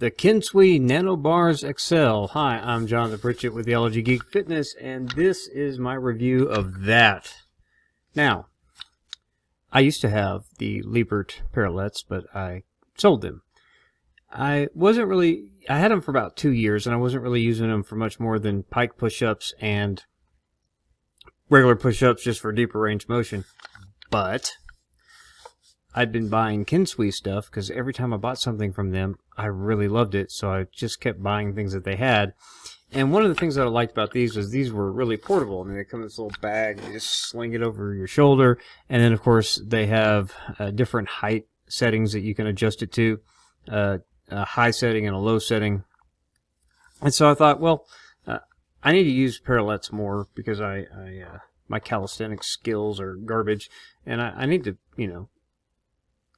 the Kensui Nanobars XL. Hi, I'm Jonathan Pritchett with Theology, Geek, Fitness, and this is my review of that. Now, I used to have the Liebert parallettes, but I sold them. I had them for about 2 years, and I wasn't really using them for much more than pike push-ups and regular push-ups just for deeper range motion. But I'd been buying Kensui stuff because every time I bought something from them, I really loved it. So I just kept buying things that they had. And one of the things that I liked about these was these were really portable. I mean, they come in this little bag, and you just sling it over your shoulder. And then, of course, they have different height settings that you can adjust it to, a high setting and a low setting. And so I thought, well, I need to use parallettes more because my calisthenics skills are garbage, and I need to,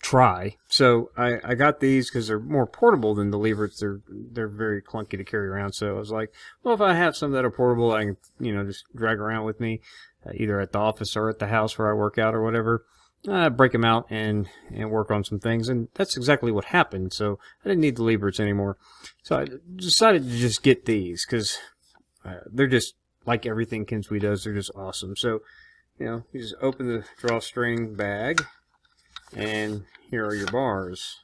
try. So I got these because they're more portable than the Lieberts. They're very clunky to carry around. So I was like, well, if I have some that are portable, I can just drag around with me, either at the office or at the house where I work out or whatever. Break them out and work on some things, and that's exactly what happened. So I didn't need the Lieberts anymore. So I decided to just get these because they're just like everything Kensui does. They're just awesome. So you just open the drawstring bag. And here are your bars.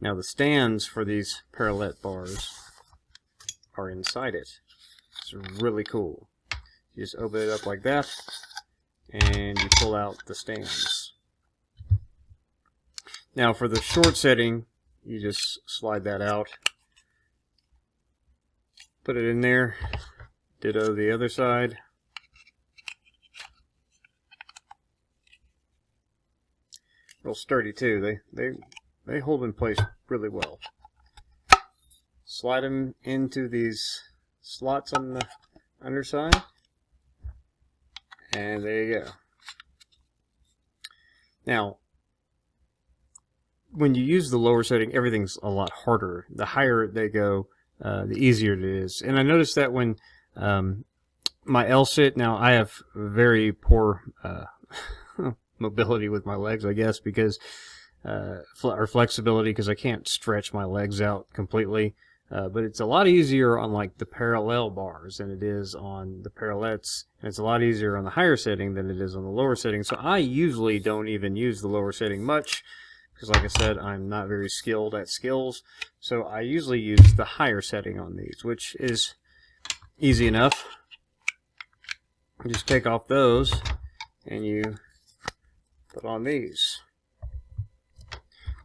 Now the stands for these parallette bars are inside it. It's really cool. You just open it up like that, and you pull out the stands. Now for the short setting, you just slide that out, put it in there, ditto the other side. Real sturdy too. They hold in place really well. Slide them into these slots on the underside, and there you go. Now, when you use the lower setting, everything's a lot harder. The higher they go, the easier it is. And I noticed that when my L-sit, now I have very poor mobility with my legs, I guess, because or flexibility, because I can't stretch my legs out completely. But it's a lot easier on like the parallel bars than it is on the parallettes, and it's a lot easier on the higher setting than it is on the lower setting. So I usually don't even use the lower setting much, because like I said, I'm not very skilled at skills. So I usually use the higher setting on these, which is easy enough. You just take off those and you put on these.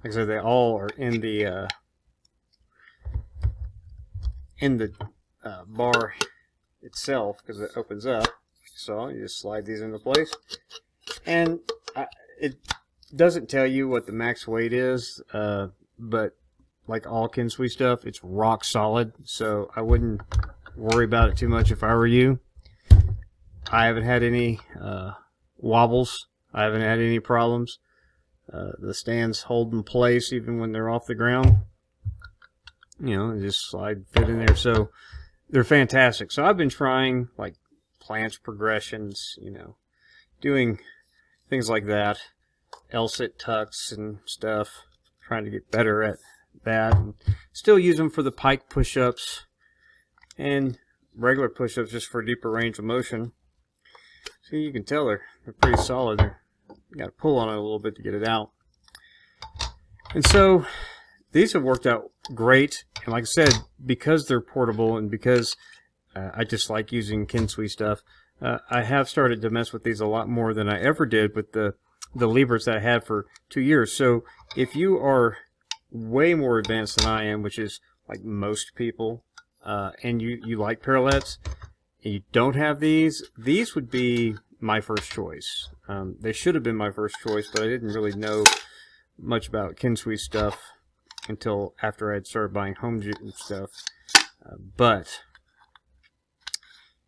Like I said, they all are in the bar itself because it opens up. So you just slide these into place, and it doesn't tell you what the max weight is, but like all Kensui stuff, it's rock solid. So I wouldn't worry about it too much if I were you. I haven't had any wobbles. I haven't had any problems. The stands hold in place even when they're off the ground. Just fit in there. So they're fantastic. So I've been trying like planche progressions, doing things like that, L-sit tucks and stuff, trying to get better at that. And still use them for the pike push-ups and regular push-ups just for deeper range of motion. See, you can tell they're pretty solid. You got to pull on it a little bit to get it out. And so these have worked out great. And like I said, because they're portable and because I just like using Kensui stuff, I have started to mess with these a lot more than I ever did with the Lieberts that I had for 2 years. So if you are way more advanced than I am, which is like most people, and you like parallettes, and you don't have these would be my first choice. They should have been my first choice, but I didn't really know much about Kensui stuff until after I had started buying home gym stuff. But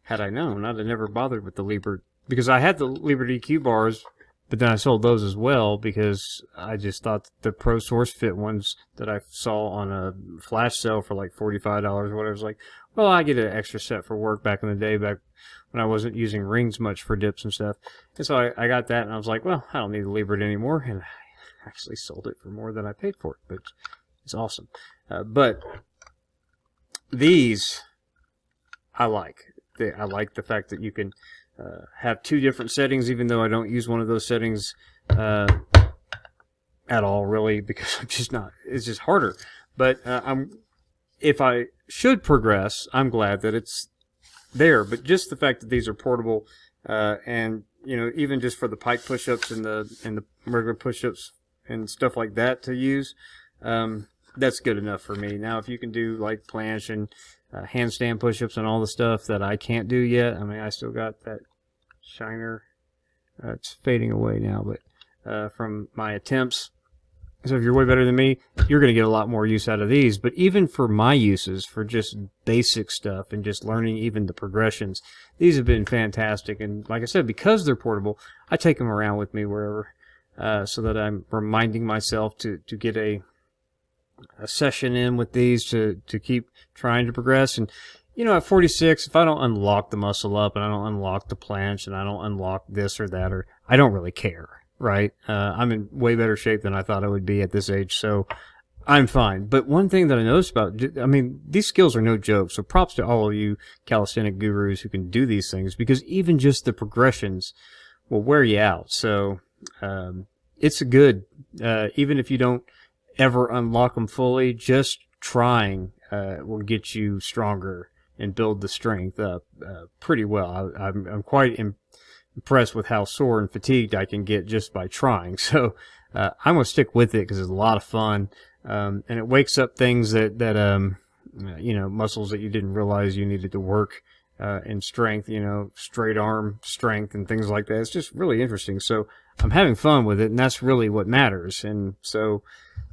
had I known, I'd have never bothered with the Liebert, because I had the Liebert EQ bars, but then I sold those as well because I just thought the Pro Source Fit ones that I saw on a flash sale for like $45 or whatever, I was like, well, I get an extra set for work back in the day, back when I wasn't using rings much for dips and stuff. And so I got that, and I was like, well, I don't need the Liebert anymore, and I actually sold it for more than I paid for it. But is awesome. But these I like. I like the fact that you can have 2 different settings, even though I don't use one of those settings at all, really, because I'm just not. It's just harder. But if I should progress, I'm glad that it's there. But just the fact that these are portable, and even just for the pike push-ups and the regular push-ups and stuff like that to use, that's good enough for me. Now, if you can do like planche and handstand push-ups and all the stuff that I can't do yet, I mean, I still got that shiner. It's fading away now, but from my attempts. So if you're way better than me, you're going to get a lot more use out of these. But even for my uses, for just basic stuff and just learning even the progressions, these have been fantastic. And like I said, because they're portable, I take them around with me wherever, so that I'm reminding myself to get a session in with these to keep trying to progress. And at 46, if I don't unlock the muscle up and I don't unlock the planche and I don't unlock this or that, or I don't really care, right? I'm in way better shape than I thought I would be at this age, so I'm fine. But one thing that I noticed about, I mean, these skills are no joke, so props to all of you calisthenic gurus who can do these things, because even just the progressions will wear you out. So it's a good, even if you don't ever unlock them fully, just trying will get you stronger and build the strength up pretty well. I'm quite impressed with how sore and fatigued I can get just by trying. So I'm going to stick with it because it's a lot of fun, and it wakes up things that muscles that you didn't realize you needed to work in strength, straight arm strength and things like that. It's just really interesting. So I'm having fun with it, and that's really what matters. And so,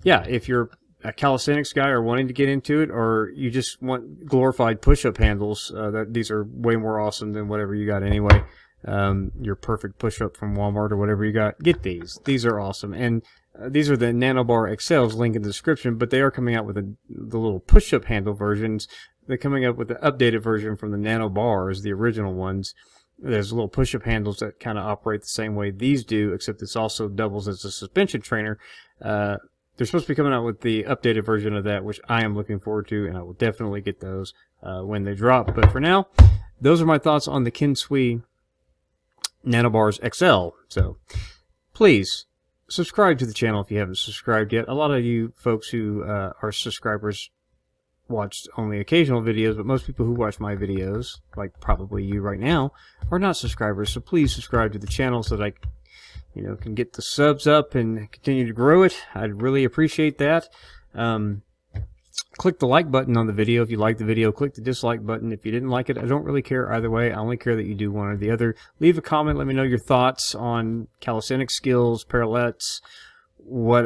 yeah, if you're a calisthenics guy or wanting to get into it, or you just want glorified push-up handles, these are way more awesome than whatever you got anyway. Your perfect push-up from Walmart or whatever you got, get these. These are awesome. And these are the Nanobar XLs, link in the description, but they are coming out with the little push-up handle versions. They're coming up with the updated version from the Nanobars, the original ones. There's little push-up handles that kind of operate the same way these do, except this also doubles as a suspension trainer. They're supposed to be coming out with the updated version of that, which I am looking forward to, and I will definitely get those when they drop. But for now, those are my thoughts on the Kensui Nanobars XL. So please subscribe to the channel if you haven't subscribed yet. A lot of you folks who are subscribers watched only occasional videos, but most people who watch my videos, like probably you right now, are not subscribers. So please subscribe to the channel so that I can get the subs up and continue to grow it. I'd really appreciate that. Click the like button on the video if you like the video. Click the dislike button if you didn't like it. I don't really care either way. I only care that you do one or the other. Leave a comment. Let me know your thoughts on calisthenics skills, parallettes, what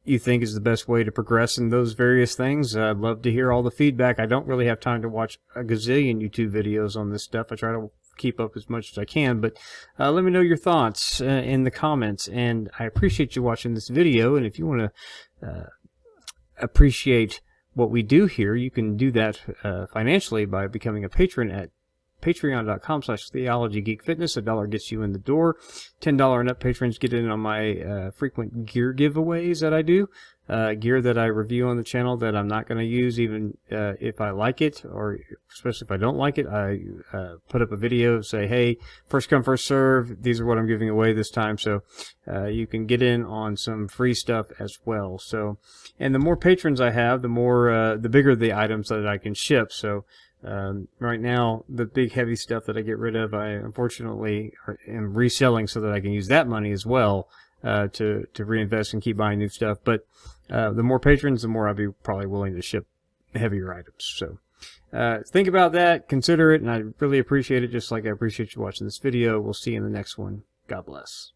you think is the best way to progress in those various things. I'd love to hear all the feedback. I don't really have time to watch a gazillion YouTube videos on this stuff. I try to keep up as much as I can, but let me know your thoughts in the comments, and I appreciate you watching this video. And if you want to appreciate what we do here, you can do that financially by becoming a patron at patreon.com/theologygeekfitness. $1 gets you in the door. $10 and up patrons get in on my frequent gear giveaways that I do. Gear that I review on the channel that I'm not going to use, even if I like it, or especially if I don't like it. I put up a video, say, hey, first come, first serve. These are what I'm giving away this time. So you can get in on some free stuff as well. So, and the more patrons I have, the more, the bigger the items that I can ship. So right now, the big heavy stuff that I get rid of, I unfortunately am reselling so that I can use that money as well to reinvest and keep buying new stuff. But the more patrons, the more I'll be probably willing to ship heavier items. So think about that, consider it, and I really appreciate it, just like I appreciate you watching this video. We'll see you in the next one. God bless.